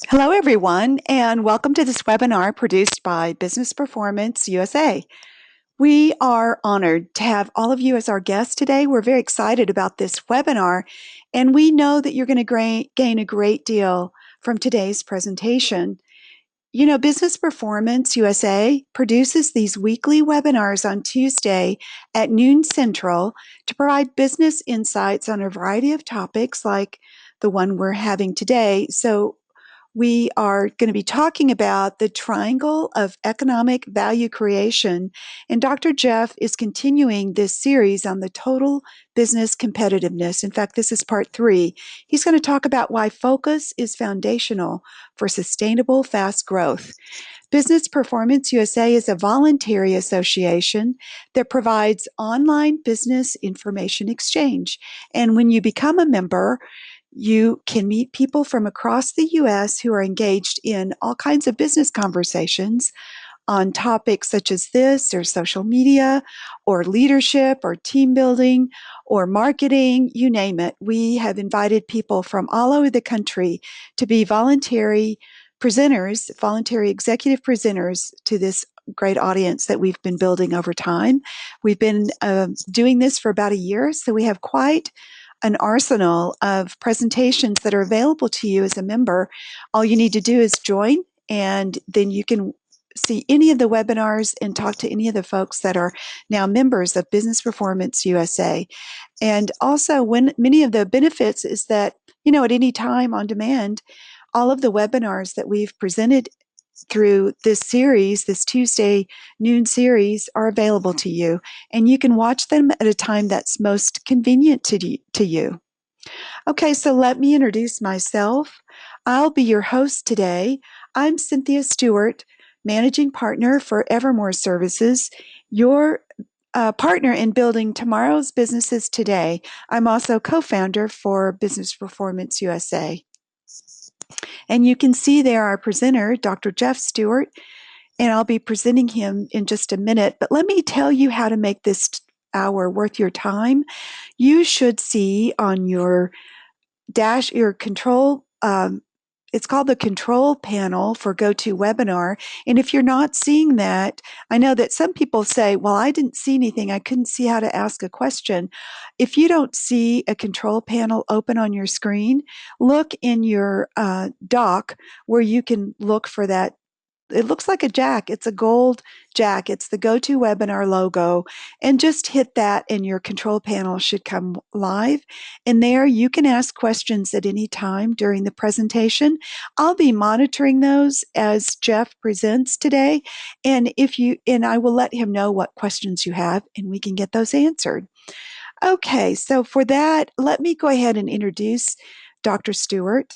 Hello, everyone, and welcome to this webinar produced by Business Performance USA. We are honored to have all of you as our guests today. We're very excited about this webinar, and we know that you're going to gain a great deal from today's presentation. You know, Business Performance USA produces these weekly webinars on Tuesday at noon Central to provide business insights on a variety of topics like the one we're having today. So we are going to be talking about the triangle of economic value creation. And Dr. Jeff is continuing this series on the total business competitiveness. In fact, this is part 3. He's going to talk about why focus is foundational for sustainable, fast growth. Business Performance USA is a voluntary association that provides online business information exchange. And when you become a member, you can meet people from across the U.S. who are engaged in all kinds of business conversations on topics such as this, or social media, or leadership, or team building, or marketing, you name it. We have invited people from all over the country to be voluntary presenters, voluntary executive presenters to this great audience that we've been building over time. We've been doing this for about a year, so we have quite an arsenal of presentations that are available to you as a member. All you need to do is join, and then you can see any of the webinars and talk to any of the folks that are now members of Business Performance USA. And also, when many of the benefits is that, you know, at any time on demand, all of the webinars that we've presented through this series, this Tuesday noon series, are available to you, and you can watch them at a time that's most convenient to you. Okay, so let me introduce myself. I'll be your host today. I'm Cynthia Stewart, Managing Partner for Evermore Services, your partner in building tomorrow's businesses today. I'm also co-founder for Business Performance USA. And you can see there our presenter, Dr. Jeff Stewart, and I'll be presenting him in just a minute. But let me tell you how to make this hour worth your time. You should see on your your control, it's called the control panel for GoToWebinar. And if you're not seeing that, I know that some people say, well, I didn't see anything. I couldn't see how to ask a question. If you don't see a control panel open on your screen, look in your dock where you can look for that. It looks like a jack. It's a gold jack. It's the GoToWebinar logo. And just hit that and your control panel should come live. And there you can ask questions at any time during the presentation. I'll be monitoring those as Jeff presents today. And I will let him know what questions you have and we can get those answered. Okay, so for that, let me go ahead and introduce Dr. Stewart.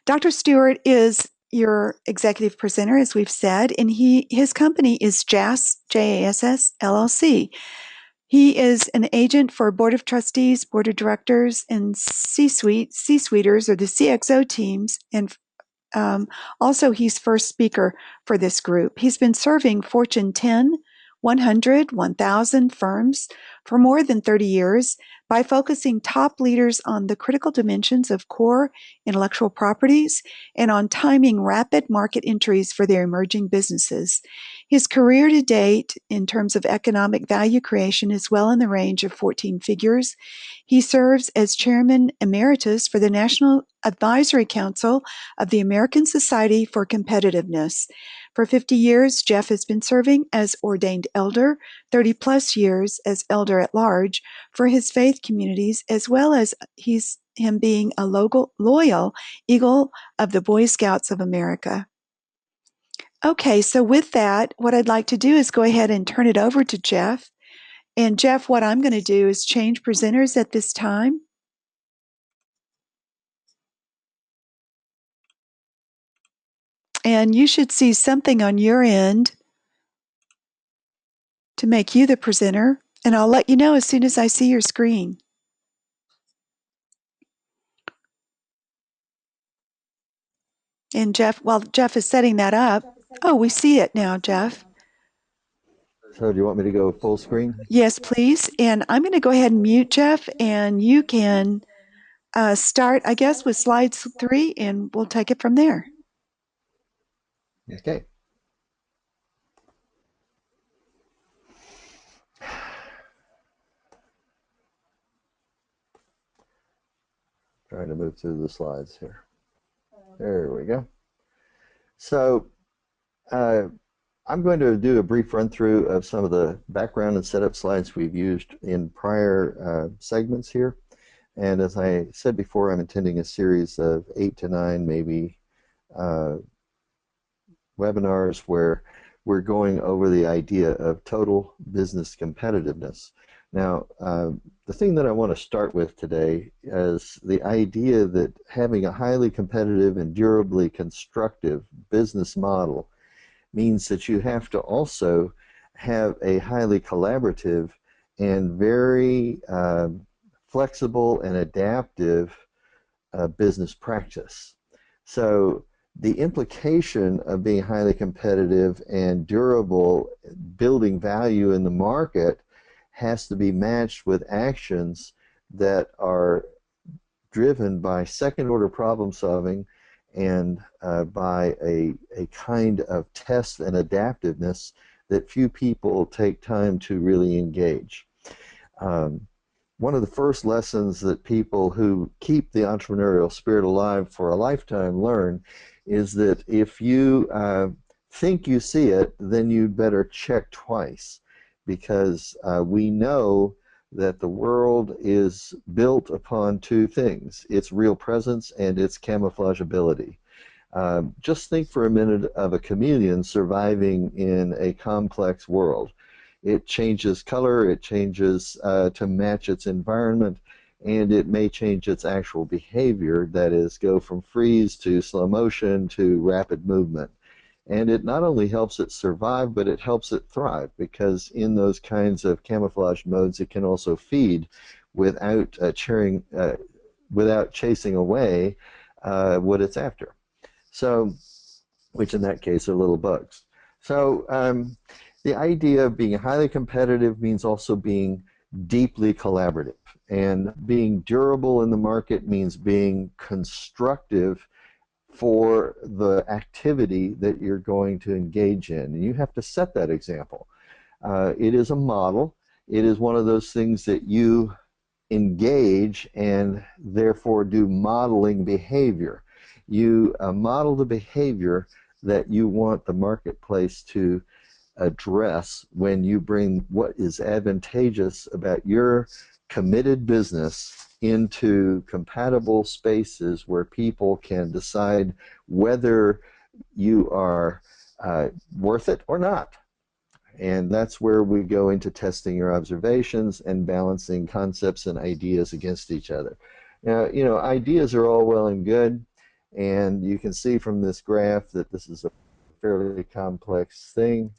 Dr. Stewart is your executive presenter, as we've said, and his company is JASS, JASS LLC. He is an agent for Board of Trustees, Board of Directors, and C-suiters, or the CXO teams, and also he's first speaker for this group. He's been serving Fortune 10, 100, 1,000 firms for more than 30 years by focusing top leaders on the critical dimensions of core intellectual properties and on timing rapid market entries for their emerging businesses. His career to date, in terms of economic value creation, is well in the range of 14 figures. He serves as Chairman Emeritus for the National Advisory Council of the American Society for Competitiveness. For 50 years, Jeff has been serving as ordained elder, 30 plus years as elder at large for his faith communities, as well as him being a loyal Eagle of the Boy Scouts of America. Okay, so with that, what I'd like to do is go ahead and turn it over to Jeff. And Jeff, what I'm going to do is change presenters at this time. And you should see something on your end to make you the presenter, and I'll let you know as soon as I see your screen. And Jeff, while Jeff is setting that up, oh, we see it now, Jeff. So do you want me to go full screen? Yes, please. And I'm going to go ahead and mute Jeff, and you can start, I guess, with slides 3, and we'll take it from there. Okay. Trying to move through the slides here. There we go. So I'm going to do a brief run through of some of the background and setup slides we've used in prior segments here. And as I said before, I'm intending a series of 8 to 9 maybe webinars where we're going over the idea of total business competitiveness. Now, the thing that I want to start with today is the idea that having a highly competitive and durably constructive business model means that you have to also have a highly collaborative and very flexible and adaptive business practice. So the implication of being highly competitive and durable, building value in the market, has to be matched with actions that are driven by second order problem solving and by a kind of test and adaptiveness that few people take time to really engage. One of the first lessons that people who keep the entrepreneurial spirit alive for a lifetime learn is that if you think you see it, then you'd better check twice, because we know that the world is built upon two things: its real presence and its camouflageability. Just think for a minute of a chameleon surviving in a complex world. It changes color, it changes to match its environment, and it may change its actual behavior, that is, go from freeze to slow motion to rapid movement. And it not only helps it survive, but it helps it thrive, because in those kinds of camouflage modes, it can also feed without without chasing away what it's after. So, which in that case are little bugs. So the idea of being highly competitive means also being deeply collaborative. And being durable in the market means being constructive for the activity that you're going to engage in. And you have to set that example. It is a model. It is one of those things that you engage and therefore do modeling behavior. You model the behavior that you want the marketplace to address when you bring what is advantageous about your committed business into compatible spaces where people can decide whether you are worth it or not. And that's where we go into testing your observations and balancing concepts and ideas against each other. Now, you know, ideas are all well and good, and you can see from this graph that this is a fairly complex thing.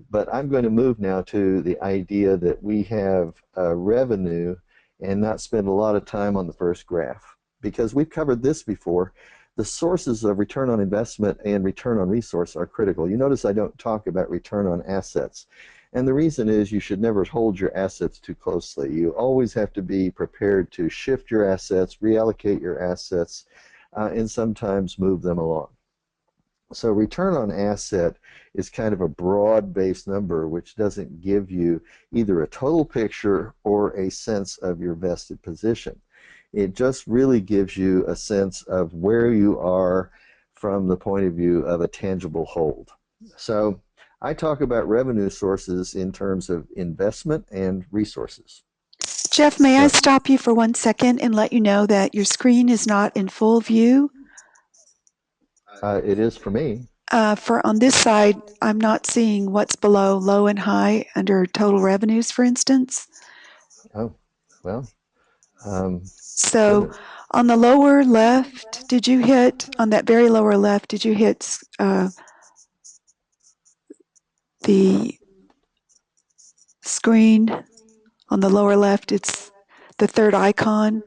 But I'm going to move now to the idea that we have revenue and not spend a lot of time on the first graph, because we've covered this before. The sources of return on investment and return on resource are critical. You notice I don't talk about return on assets. And the reason is you should never hold your assets too closely. You always have to be prepared to shift your assets, reallocate your assets, and sometimes move them along. So return on asset is kind of a broad-based number which doesn't give you either a total picture or a sense of your vested position. It just really gives you a sense of where you are from the point of view of a tangible hold. So I talk about revenue sources in terms of investment and resources. Jeff, may I stop you for 1 second and let you know that your screen is not in full view? It is for me. For on this side, I'm not seeing what's below low and high under total revenues, for instance. Oh, well. So Goodness. on the lower left, did you hit, on that very lower left, did you hit the screen? On the lower left, it's the third icon,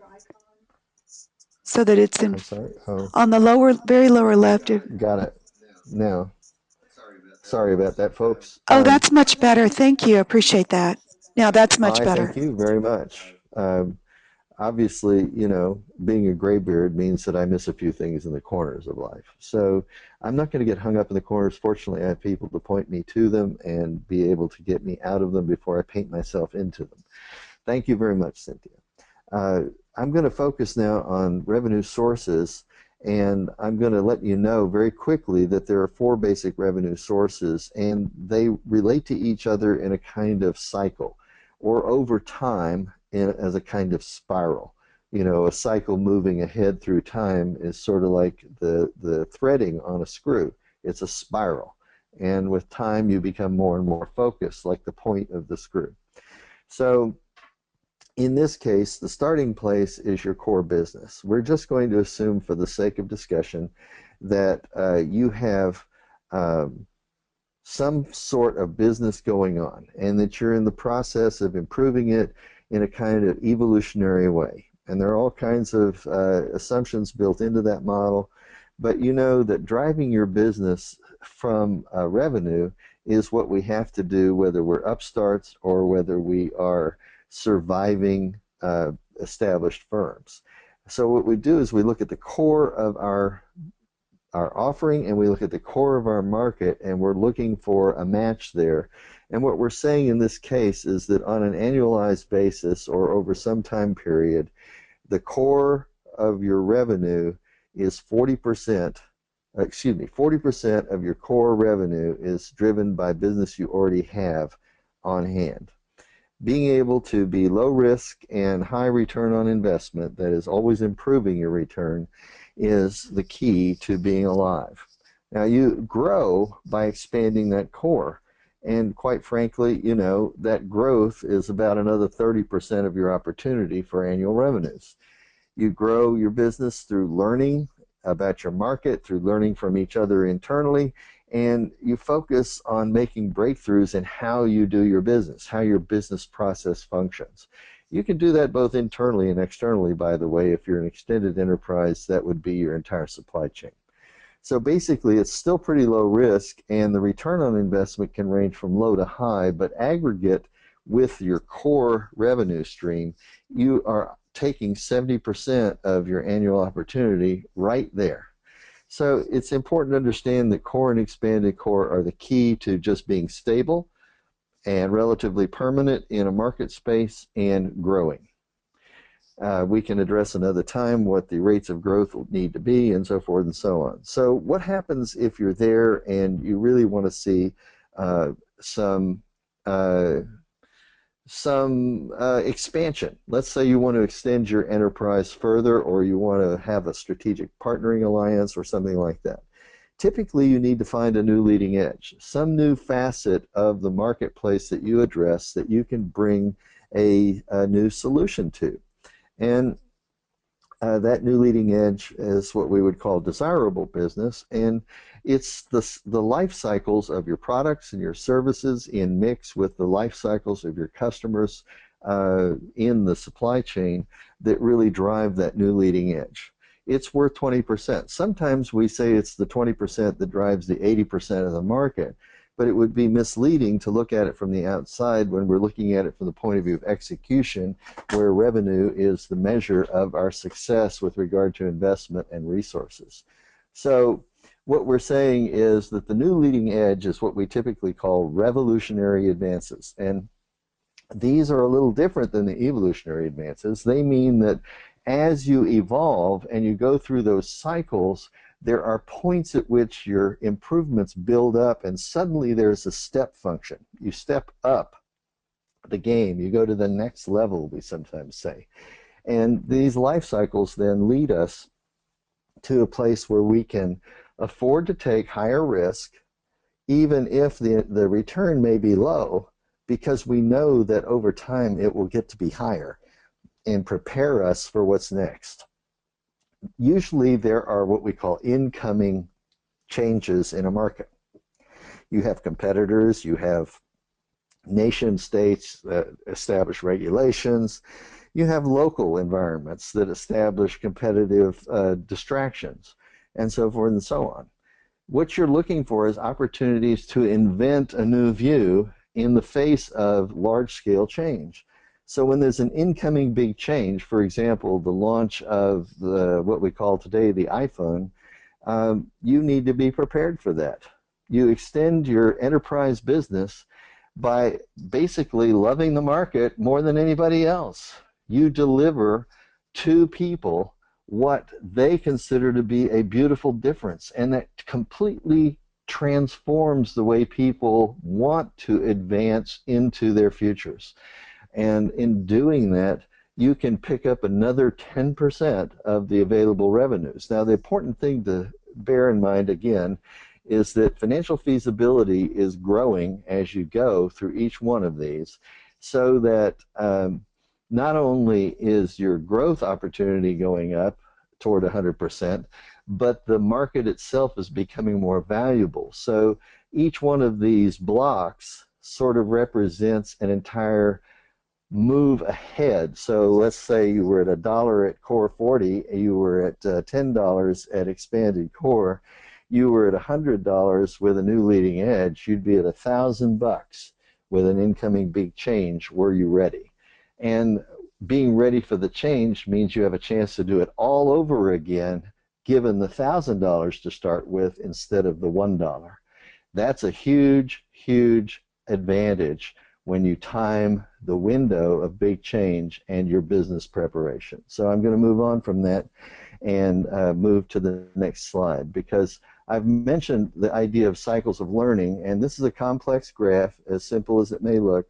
so that it's in. I'm sorry. Oh, on the lower, very lower left. got it. Now, sorry about that, folks. Oh, that's much better. Thank you. I appreciate that. Now that's much I better. thank you very much. obviously, being a graybeard means that I miss a few things in the corners of life. So I'm not going to get hung up in the corners. Fortunately, I have people to point me to them and be able to get me out of them before I paint myself into them. Thank you very much, Cynthia. Uh, I'm going to focus now on revenue sources, and I'm going to let you know very quickly that there are four basic revenue sources, and they relate to each other in a kind of cycle, or over time as a kind of spiral. A cycle moving ahead through time is sort of like the threading on a screw. It's a spiral, and with time you become more and more focused, like the point of the screw. So in this case, the starting place is your core business. We're just going to assume, for the sake of discussion, that you have some sort of business going on and that you're in the process of improving it in a kind of evolutionary way. And there are all kinds of assumptions built into that model, but you know that driving your business from revenue is what we have to do, whether we're upstarts or whether we are surviving established firms. So what we do is we look at the core of our offering, and we look at the core of our market, and we're looking for a match there. And what we're saying in this case is that on an annualized basis or over some time period, the core of your revenue is 40%, 40% of your core revenue is driven by business you already have on hand. Being able to be low risk and high return on investment, that is always improving your return, is the key to being alive. Now, you grow by expanding that core. And quite frankly, that growth is about another 30% of your opportunity for annual revenues. You grow your business through learning about your market, through learning from each other internally, and you focus on making breakthroughs in how you do your business, how your business process functions. You can do that both internally and externally, by the way. If you're an extended enterprise, that would be your entire supply chain. So basically, it's still pretty low risk, and the return on investment can range from low to high, but aggregate with your core revenue stream, you are taking 70% of your annual opportunity right there. So it's important to understand that core and expanded core are the key to just being stable and relatively permanent in a market space and growing. We can address another time what the rates of growth will need to be, and so forth and so on. So what happens if you're there and you really want to see some expansion? Let's say you want to extend your enterprise further, or you want to have a strategic partnering alliance or something like that. Typically, you need to find a new leading edge, some new facet of the marketplace that you address that you can bring a new solution to. And that new leading edge is what we would call desirable business, and it's the life cycles of your products and your services in mix with the life cycles of your customers in the supply chain that really drive that new leading edge. It's worth 20%. Sometimes we say it's the 20% that drives the 80% of the market, but it would be misleading to look at it from the outside when we're looking at it from the point of view of execution, where revenue is the measure of our success with regard to investment and resources. So what we're saying is that the new leading edge is what we typically call revolutionary advances. And these are a little different than the evolutionary advances. They mean that as you evolve and you go through those cycles, there are points at which your improvements build up, and suddenly there's a step function. You step up the game. You go to the next level, we sometimes say. And these life cycles then lead us to a place where we can afford to take higher risk, even if the return may be low, because we know that over time it will get to be higher and prepare us for what's next. Usually there are what we call incoming changes in a market. You have competitors, you have nation states that establish regulations, you have local environments that establish competitive distractions, and so forth and so on. What you're looking for is opportunities to invent a new view in the face of large-scale change. So when there's an incoming big change, for example, the launch of what we call today the iPhone, you need to be prepared for that. You extend your enterprise business by basically loving the market more than anybody else. You deliver to people what they consider to be a beautiful difference, and that completely transforms the way people want to advance into their futures. And in doing that, you can pick up another 10% of the available revenues. Now, the important thing to bear in mind again is that financial feasibility is growing as you go through each one of these, so that not only is your growth opportunity going up toward 100%, but the market itself is becoming more valuable. So each one of these blocks sort of represents an entire move ahead. So let's say you were at $1 at Core 40, you were at $10 at Expanded Core, you were at $100 with a new leading edge, you'd be at $1,000 with an incoming big change were you ready. And being ready for the change means you have a chance to do it all over again, given the $1,000 to start with instead of the $1. That's a huge, huge advantage when you time the window of big change and your business preparation. So I'm going to move on from that and move to the next slide, because I've mentioned the idea of cycles of learning, and this is a complex graph, as simple as it may look,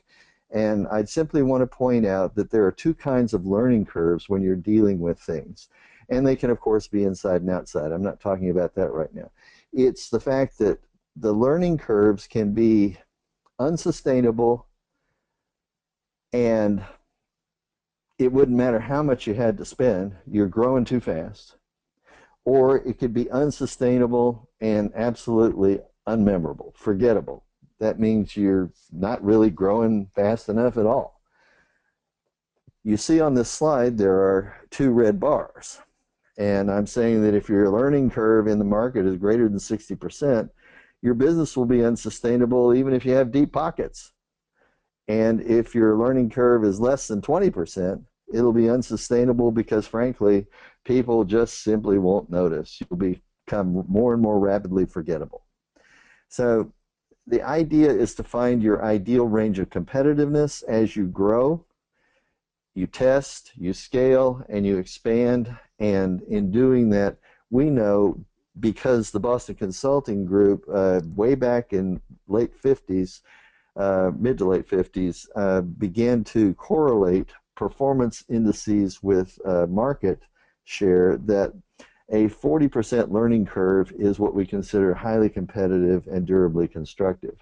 and I'd simply want to point out that there are two kinds of learning curves when you're dealing with things, and they can of course be inside and outside. I'm not talking about that right now. It's the fact that the learning curves can be unsustainable, and it wouldn't matter how much you had to spend, you're growing too fast. Or it could be unsustainable and absolutely unmemorable, forgettable. That means you're not really growing fast enough at all. You see on this slide there are two red bars. And I'm saying that if your learning curve in the market is greater than 60%, your business will be unsustainable even if you have deep pockets. And if your learning curve is less than 20%, it'll be unsustainable because, frankly, people just simply won't notice. You'll become more and more rapidly forgettable. So the idea is to find your ideal range of competitiveness as you grow. You test, you scale, and you expand. And in doing that, we know, because the Boston Consulting Group, way back in late 50s, mid to late 50s, began to correlate performance indices with market share, that a 40% learning curve is what we consider highly competitive and durably constructive.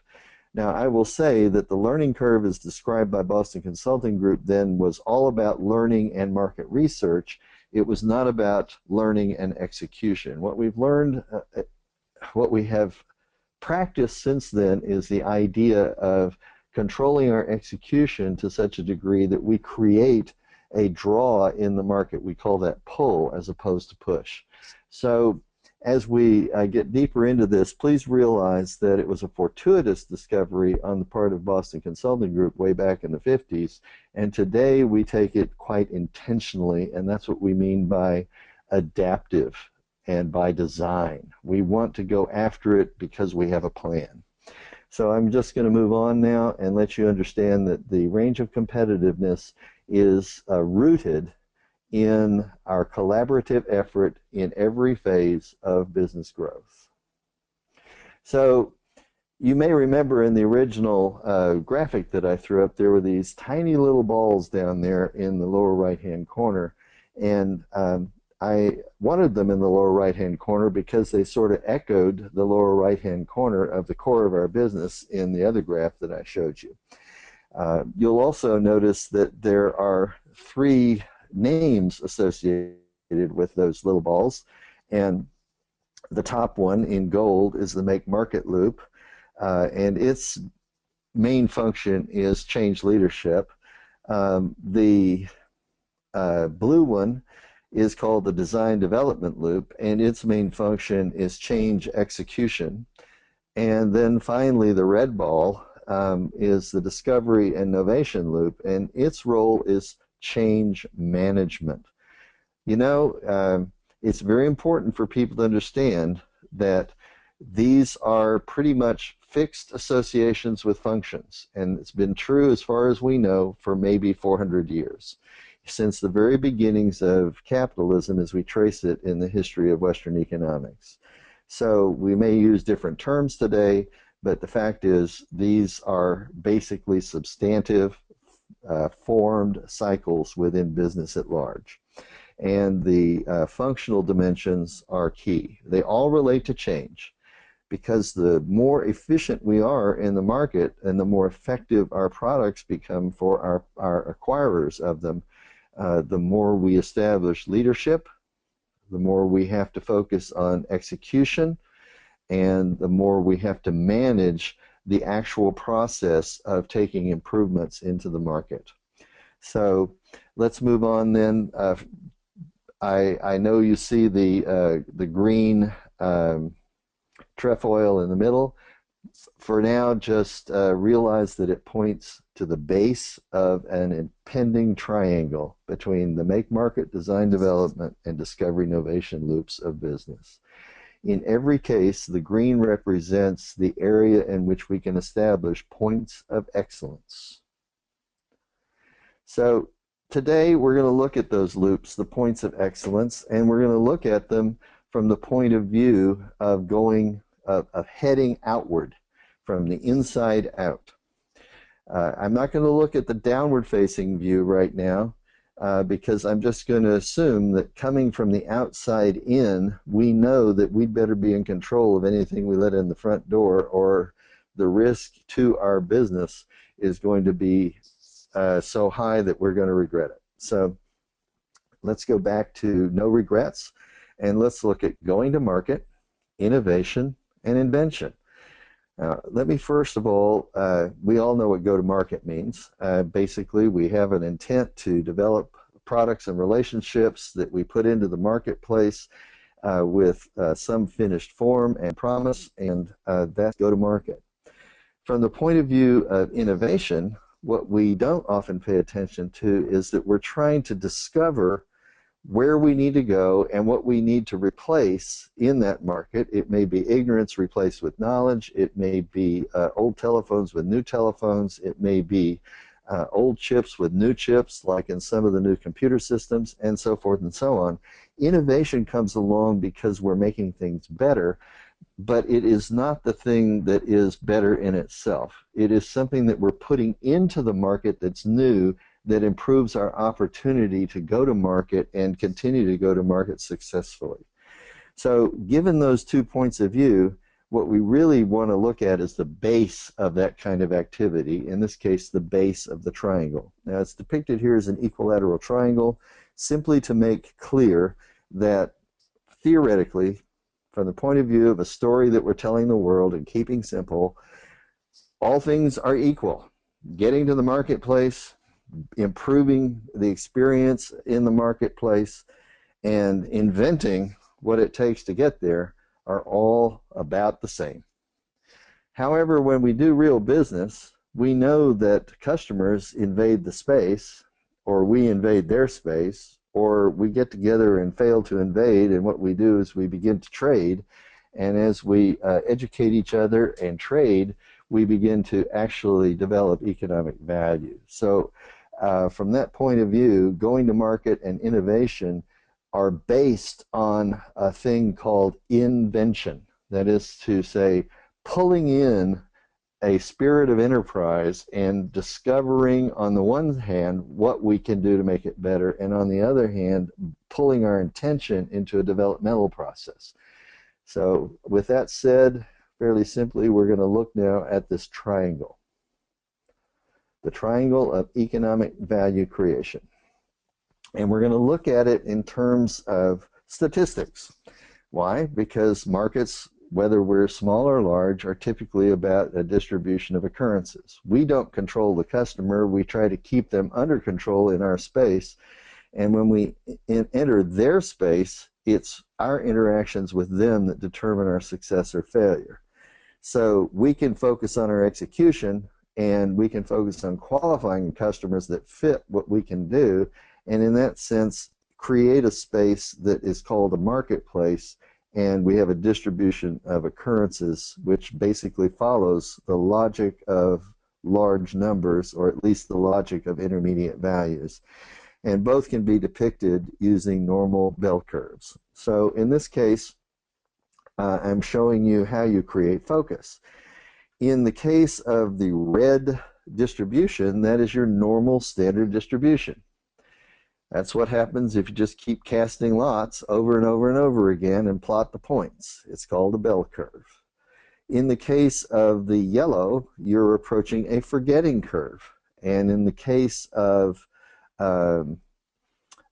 Now, I will say that the learning curve as described by Boston Consulting Group then was all about learning and market research. It was not about learning and execution. What we've learned, what we have practiced since then, is the idea of controlling our execution to such a degree that we create a draw in the market. We call that pull as opposed to push. So as we get deeper into this, please realize that it was a fortuitous discovery on the part of Boston Consulting Group way back in the 50s, and today we take it quite intentionally, and that's what we mean by adaptive and by design. We want to go after it because we have a plan. So I'm just going to move on now and let you understand that the range of competitiveness is rooted in our collaborative effort in every phase of business growth. So you may remember in the original graphic that I threw up, there were these tiny little balls down there in the lower right-hand corner, and I wanted them in the lower right-hand corner because they sort of echoed the lower right-hand corner of the core of our business in the other graph that I showed you. You'll also notice that there are three names associated with those little balls, and the top one in gold is the make market loop, and its main function is change leadership. The blue one is called the design development loop, and its main function is change execution. And then finally the red ball is the discovery and innovation loop, and its role is change management. You know, it's very important for people to understand that these are pretty much fixed associations with functions, and it's been true as far as we know for maybe 400 years, since the very beginnings of capitalism as we trace it in the history of Western economics. So we may use different terms today, but the fact is these are basically substantive formed cycles within business at large. And the functional dimensions are key. They all relate to change, because the more efficient we are in the market and the more effective our products become for our acquirers of them, the more we establish leadership, the more we have to focus on execution, and the more we have to manage the actual process of taking improvements into the market. So let's move on then. I know you see the green trefoil in the middle. For now, just realize that it points to the base of an impending triangle between the make, market, design, development, and discovery innovation loops of business. In every case, the green represents the area in which we can establish points of excellence. So today we're going to look at those loops, the points of excellence, and we're going to look at them from the point of view of heading outward, from the inside out. I'm not going to look at the downward facing view right now, because I'm just going to assume that coming from the outside in, we know that we'd better be in control of anything we let in the front door, or the risk to our business is going to be so high that we're going to regret it. So let's go back to no regrets, and let's look at going to market, innovation, and invention. Let me first of all, we all know what go-to-market means. Basically, we have an intent to develop products and relationships that we put into the marketplace with some finished form and promise, and that's go-to-market. From the point of view of innovation, what we don't often pay attention to is that we're trying to discover where we need to go and what we need to replace in that market. It may be ignorance replaced with knowledge. It may be old telephones with new telephones. It may be old chips with new chips, like in some of the new computer systems, and so forth and so on. Innovation comes along because we're making things better, but it is not the thing that is better in itself. It is something that we're putting into the market that's new, that improves our opportunity to go to market and continue to go to market successfully. So given those 2 points of view, what we really want to look at is the base of that kind of activity, in this case the base of the triangle. Now it's depicted here as an equilateral triangle, simply to make clear that theoretically, from the point of view of a story that we're telling the world and keeping simple, all things are equal. Getting to the marketplace, improving the experience in the marketplace, and inventing what it takes to get there are all about the same. However, when we do real business, we know that customers invade the space, or we invade their space, or we get together and fail to invade, and what we do is we begin to trade, and as we educate each other and trade, we begin to actually develop economic value. So from that point of view, going to market and innovation are based on a thing called invention. That is to say, pulling in a spirit of enterprise and discovering, on the one hand, what we can do to make it better, and on the other hand, pulling our intention into a developmental process. So with that said, fairly simply, we're going to look now at this triangle. The triangle of economic value creation. And we're going to look at it in terms of statistics. Why? Because markets, whether we're small or large, are typically about a distribution of occurrences. We don't control the customer. We try to keep them under control in our space. And when we enter their space, it's our interactions with them that determine our success or failure. So we can focus on our execution, and we can focus on qualifying customers that fit what we can do, and in that sense create a space that is called a marketplace, and we have a distribution of occurrences which basically follows the logic of large numbers, or at least the logic of intermediate values, and both can be depicted using normal bell curves. So in this case, I'm showing you how you create focus. In the case of the red distribution, that is your normal standard distribution. That's what happens if you just keep casting lots over and over and over again and plot the points. It's called a bell curve. In the case of the yellow, you're approaching a forgetting curve. And in the case of the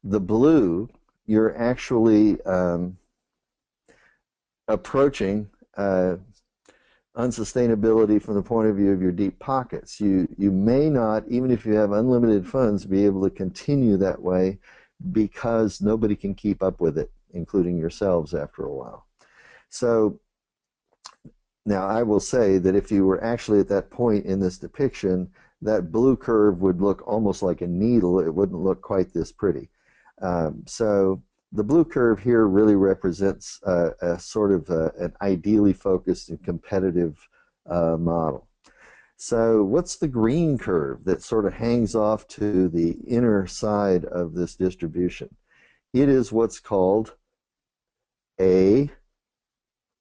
blue, you're actually approaching unsustainability from the point of view of your deep pockets. You may not, even if you have unlimited funds, be able to continue that way because nobody can keep up with it, including yourselves after a while. So now I will say that if you were actually at that point in this depiction, that blue curve would look almost like a needle. It wouldn't look quite this pretty. So the blue curve here really represents a sort of an ideally focused and competitive model. So what's the green curve that sort of hangs off to the inner side of this distribution? It is what's called a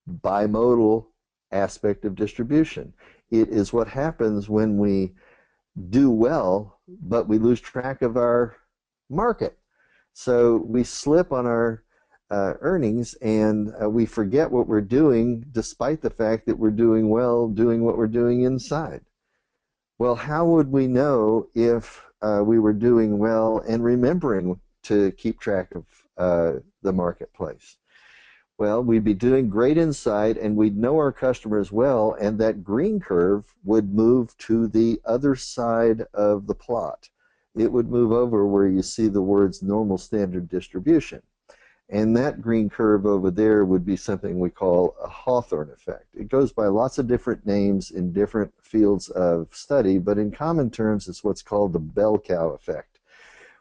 bimodal aspect of distribution. It is what happens when we do well, but we lose track of our market. So we slip on our earnings, and we forget what we're doing despite the fact that we're doing well, doing what we're doing inside. Well, how would we know if we were doing well and remembering to keep track of the marketplace? Well, we'd be doing great inside, and we'd know our customers well, and that green curve would move to the other side of the plot. It would move over where you see the words normal standard distribution. And that green curve over there would be something we call a Hawthorne effect. It goes by lots of different names in different fields of study, but in common terms, it's what's called the bell cow effect.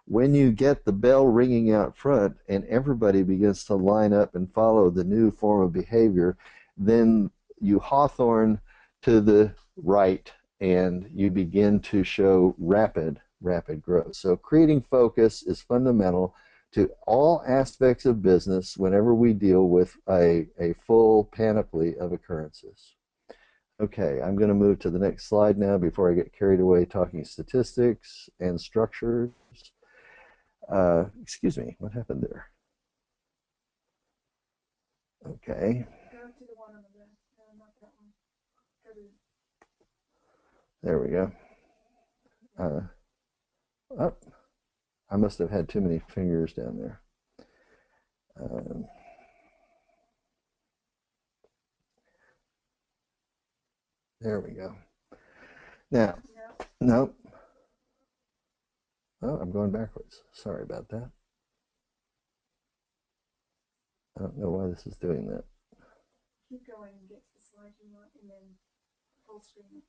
When you get the bell ringing out front and everybody begins to line up and follow the new form of behavior, then you Hawthorne to the right and you begin to show rapid growth. So creating focus is fundamental to all aspects of business whenever we deal with a full panoply of occurrences. Okay, I'm going to move to the next slide now before I get carried away talking statistics and structures. Excuse me, what happened there? Okay. Go to the one on the left. No, not that one. Go to... There we go. Oh, I must have had too many fingers down there. There we go. Now, nope. Oh, I'm going backwards. Sorry about that. I don't know why this is doing that. Keep going and get to the slide you want, and then full screen it.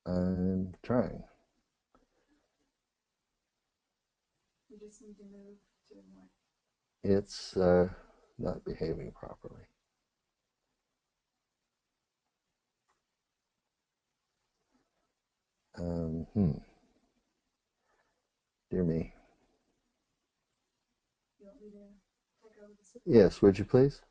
I'm trying. You just need to move to the north. It's not behaving properly. Dear me. You want me to take over this? Yes, would you please?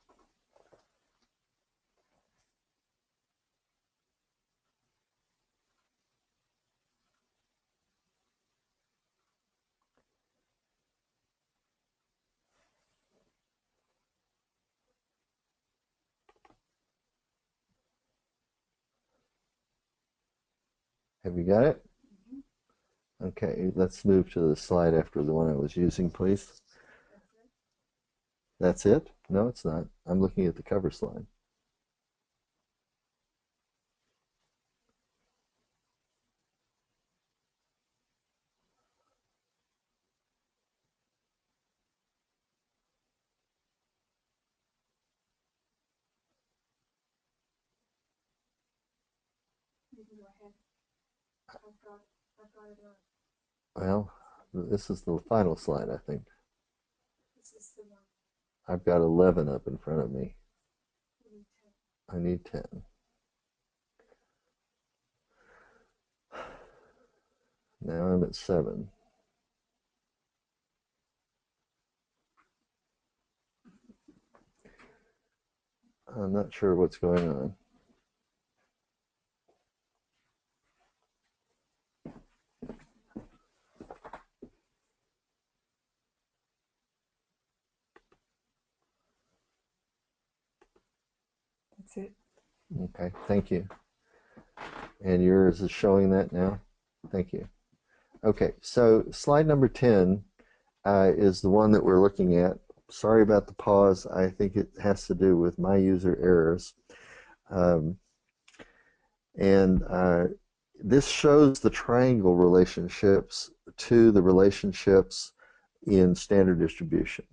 Have you got it? Okay, let's move to the slide after the one I was using, please. That's it? No, it's not. I'm looking at the cover slide. Well, this is the final slide, I think. I've got 11 up in front of me. I need 10. Now I'm at 7. I'm not sure what's going on. That's it. Okay, thank you. And yours is showing that now? Thank you. Okay, so slide number 10 is the one that we're looking at. Sorry about the pause. I think it has to do with my user errors. Um, and this shows the triangle relationships to the relationships in standard distribution.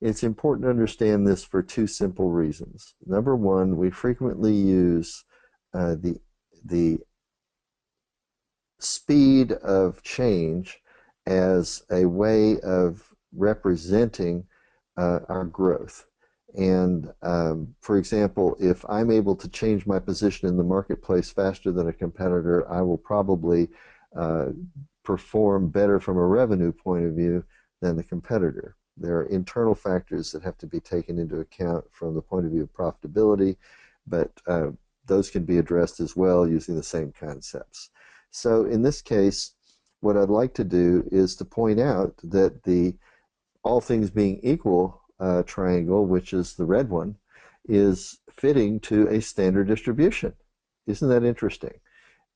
It's important to understand this for two simple reasons. Number one, we frequently use the speed of change as a way of representing our growth. And for example, if I'm able to change my position in the marketplace faster than a competitor, I will probably perform better from a revenue point of view than the competitor. There are internal factors that have to be taken into account from the point of view of profitability, but those can be addressed as well using the same concepts. So in this case, what I'd like to do is to point out that the all things being equal triangle, which is the red one, is fitting to a standard distribution. Isn't that interesting?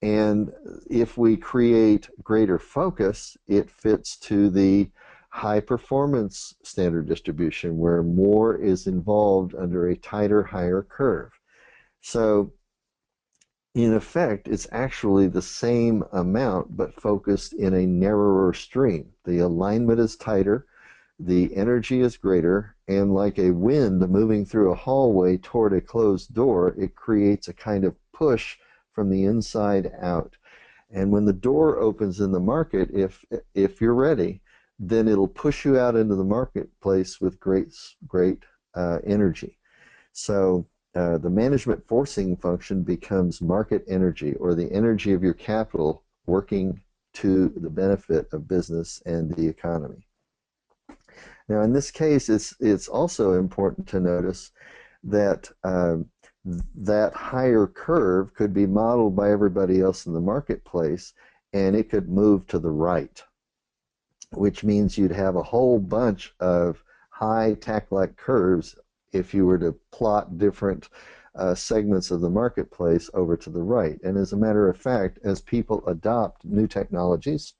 And if we create greater focus, it fits to the high performance standard distribution where more is involved under a tighter, higher curve. So in effect, it's actually the same amount but focused in a narrower stream. The alignment is tighter, the energy is greater, and like a wind moving through a hallway toward a closed door, it creates a kind of push from the inside out. And when the door opens in the market, if you're ready, then it'll push you out into the marketplace with great energy. So the management forcing function becomes market energy, or the energy of your capital working to the benefit of business and the economy. Now, in this case, it's also important to notice that that higher curve could be modeled by everybody else in the marketplace, and it could move to the right, which means you'd have a whole bunch of high tack-like curves if you were to plot different segments of the marketplace over to the right. And as a matter of fact, as people adopt new technologies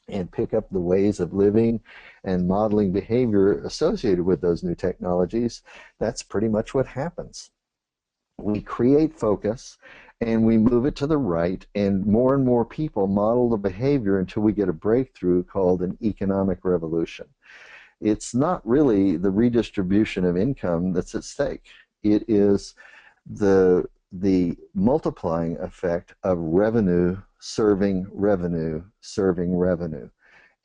and pick up the ways of living and modeling behavior associated with those new technologies, that's pretty much what happens. We create focus and we move it to the right, and more people model the behavior until we get a breakthrough called an economic revolution. It's not really the redistribution of income that's at stake. It is the multiplying effect of revenue serving revenue serving revenue.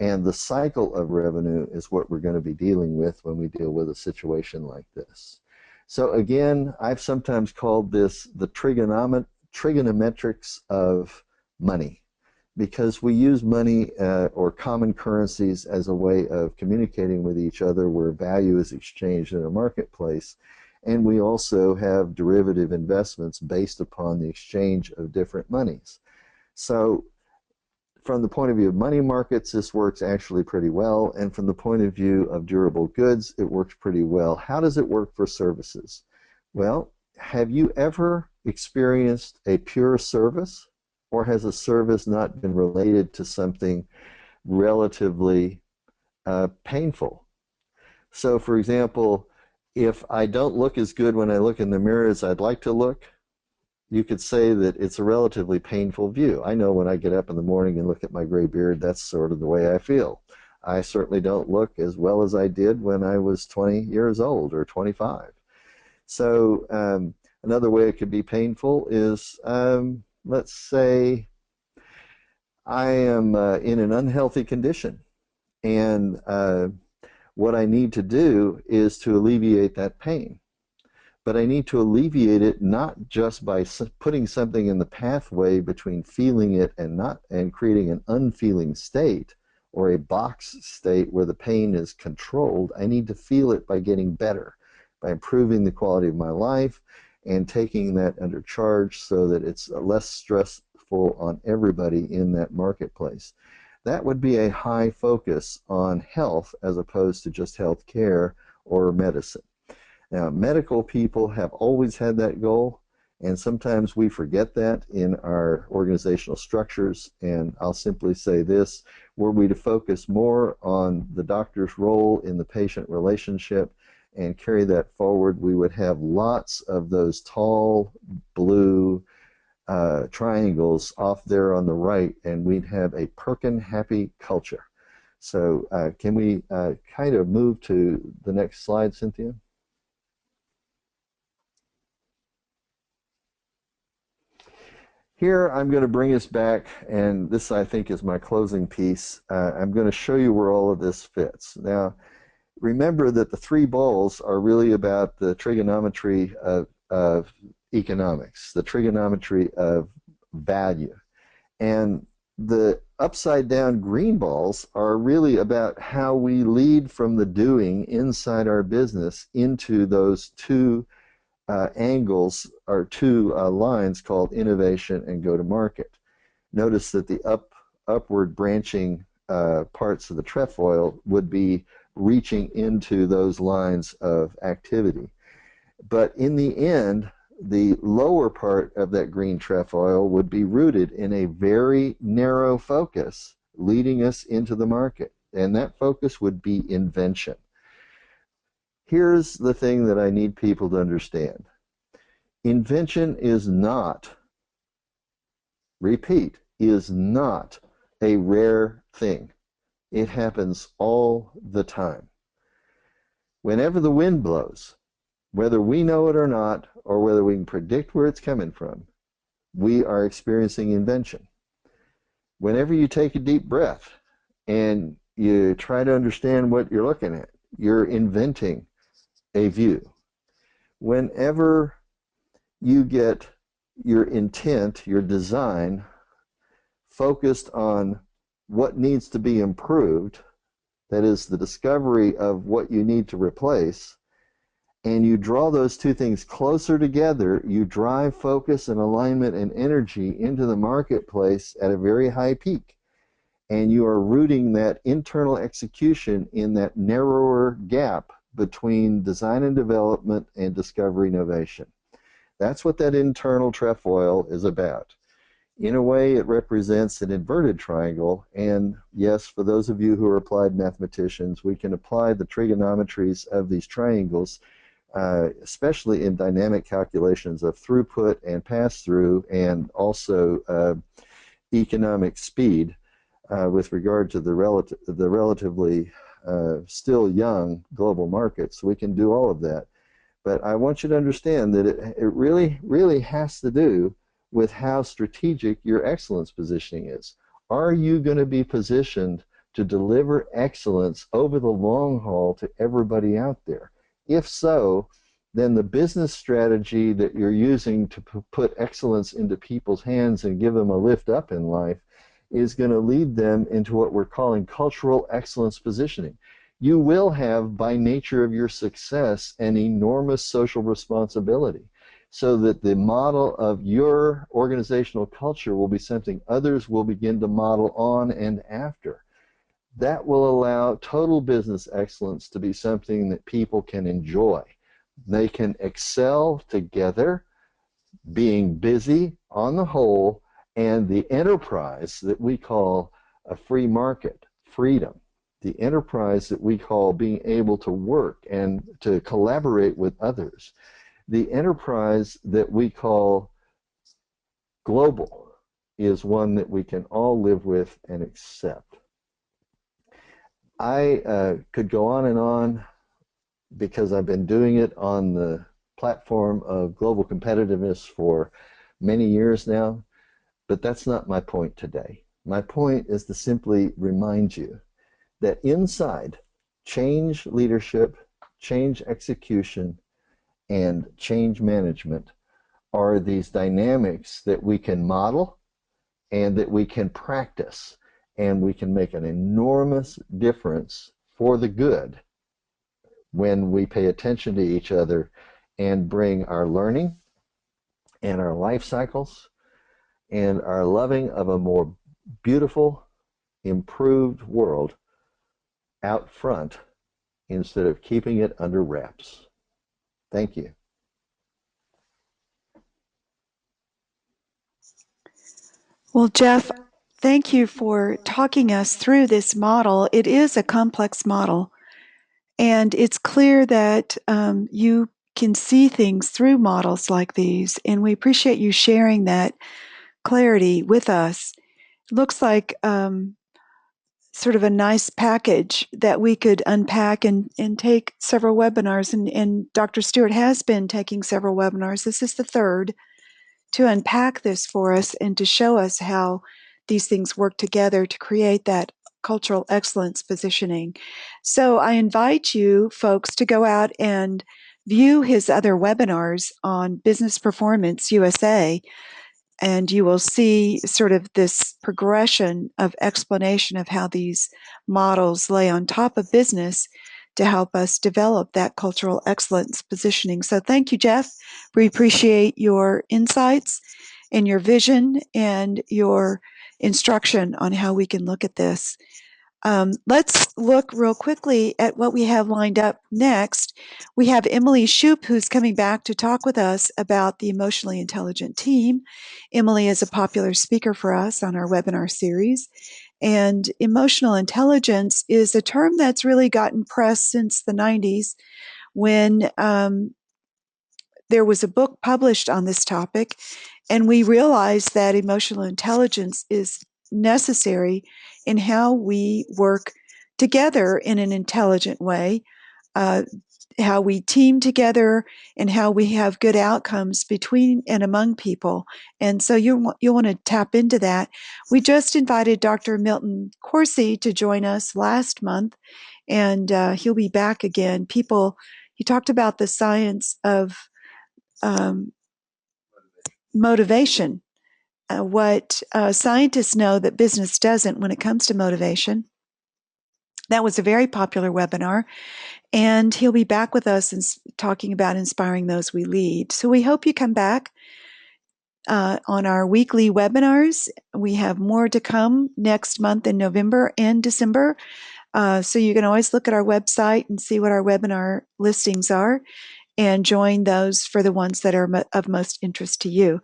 And the cycle of revenue is what we're going to be dealing with when we deal with a situation like this. So again, I've sometimes called this the trigonometrics of money, because we use money or common currencies as a way of communicating with each other where value is exchanged in a marketplace. And we also have derivative investments based upon the exchange of different monies. So from the point of view of money markets, this works actually pretty well. And from the point of view of durable goods, it works pretty well. How does it work for services? Well, have you ever experienced a pure service? Or has a service not been related to something relatively painful? So for example, if I don't look as good when I look in the mirror as I'd like to look, you could say that it's a relatively painful view. I know when I get up in the morning and look at my gray beard, that's sort of the way I feel. I certainly don't look as well as I did when I was 20 years old or 25. So another way it could be painful is let's say I am in an unhealthy condition, and what I need to do is to alleviate that pain. But I need to alleviate it not just by putting something in the pathway between feeling it and not, and creating an unfeeling state or a box state where the pain is controlled. I need to feel it by getting better, by improving the quality of my life and taking that under charge so that it's less stressful on everybody in that marketplace. That would be a high focus on health as opposed to just health care or medicine. Now, medical people have always had that goal, and sometimes we forget that in our organizational structures. And I'll simply say this: were we to focus more on the doctor's role in the patient relationship and carry that forward, we would have lots of those tall blue triangles off there on the right, and we'd have a perkin happy culture. So can we kind of move to the next slide, Cynthia? Here, I'm going to bring us back, and this, I think, is my closing piece. I'm going to show you where all of this fits. Now, remember that the three balls are really about the trigonometry of economics, the trigonometry of value. And the upside down green balls are really about how we lead from the doing inside our business into those two angles or two lines called innovation and go to market. Notice that the upward branching parts of the trefoil would be reaching into those lines of activity. But in the end, the lower part of that green trefoil would be rooted in a very narrow focus leading us into the market. And that focus would be invention. Here's the thing that I need people to understand. Invention is not, repeat, is not a rare thing. It happens all the time. Whenever the wind blows, whether we know it or not, or whether we can predict where it's coming from, we are experiencing invention. Whenever you take a deep breath and you try to understand what you're looking at, you're inventing a view. Whenever you get your intent, your design, focused on what needs to be improved, that is the discovery of what you need to replace, and you draw those two things closer together, you drive focus and alignment and energy into the marketplace at a very high peak. And you are rooting that internal execution in that narrower gap between design and development and discovery innovation. That's what that internal trefoil is about. In a way, it represents an inverted triangle, and yes, for those of you who are applied mathematicians, we can apply the trigonometries of these triangles, especially in dynamic calculations of throughput and pass-through, and also economic speed with regard to the relatively still young global markets. We can do all of that. But I want you to understand that it really, really has to do with how strategic your excellence positioning is. Are you going to be positioned to deliver excellence over the long haul to everybody out there? If so, then the business strategy that you're using to put excellence into people's hands and give them a lift up in life is going to lead them into what we're calling cultural excellence positioning. You will have, by nature of your success, an enormous social responsibility, so that the model of your organizational culture will be something others will begin to model on and after. That will allow total business excellence to be something that people can enjoy. They can excel together, being busy on the whole, and the enterprise that we call a free market, freedom, the enterprise that we call being able to work and to collaborate with others, the enterprise that we call global, is one that we can all live with and accept. I could go on and on because I've been doing it on the platform of global competitiveness for many years now. But that's not my point today. My point is to simply remind you that inside change leadership, change execution, and change management are these dynamics that we can model and that we can practice, and we can make an enormous difference for the good when we pay attention to each other and bring our learning and our life cycles and our loving of a more beautiful, improved world out front instead of keeping it under wraps. Thank you. Well, Jeff, thank you for talking us through this model. It is a complex model, and it's clear that you can see things through models like these, and we appreciate you sharing that clarity with us. Looks like sort of a nice package that we could unpack and take several webinars. And Dr. Stewart has been taking several webinars. This is the third to unpack this for us and to show us how these things work together to create that cultural excellence positioning. So I invite you folks to go out and view his other webinars on Business Performance USA, and you will see sort of this progression of explanation of how these models lay on top of business to help us develop that cultural excellence positioning. So thank you, Jeff. We appreciate your insights and your vision and your instruction on how we can look at this. Let's look real quickly at what we have lined up next. We have Emily Shoup, who's coming back to talk with us about the emotionally intelligent team. Emily is a popular speaker for us on our webinar series. And emotional intelligence is a term that's really gotten press since the 90s when there was a book published on this topic, and we realized that emotional intelligence is necessary in how we work together in an intelligent way, uh, how we team together, and how we have good outcomes between and among people. And so you'll want to tap into that. We just invited Dr. Milton Corsi to join us last month, and he'll be back again. He talked about the science of um, motivation, what scientists know that business doesn't when it comes to motivation. That was a very popular webinar, and he'll be back with us and talking about inspiring those we lead. So we hope you come back on our weekly webinars. We have more to come next month in November and December. So you can always look at our website and see what our webinar listings are and join those for the ones that are of most interest to you.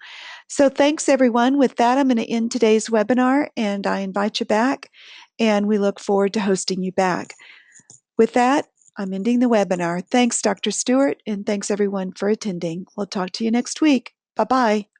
So thanks, everyone. With that, I'm going to end today's webinar, and I invite you back, and we look forward to hosting you back. With that, I'm ending the webinar. Thanks, Dr. Stewart, and thanks, everyone, for attending. We'll talk to you next week. Bye-bye.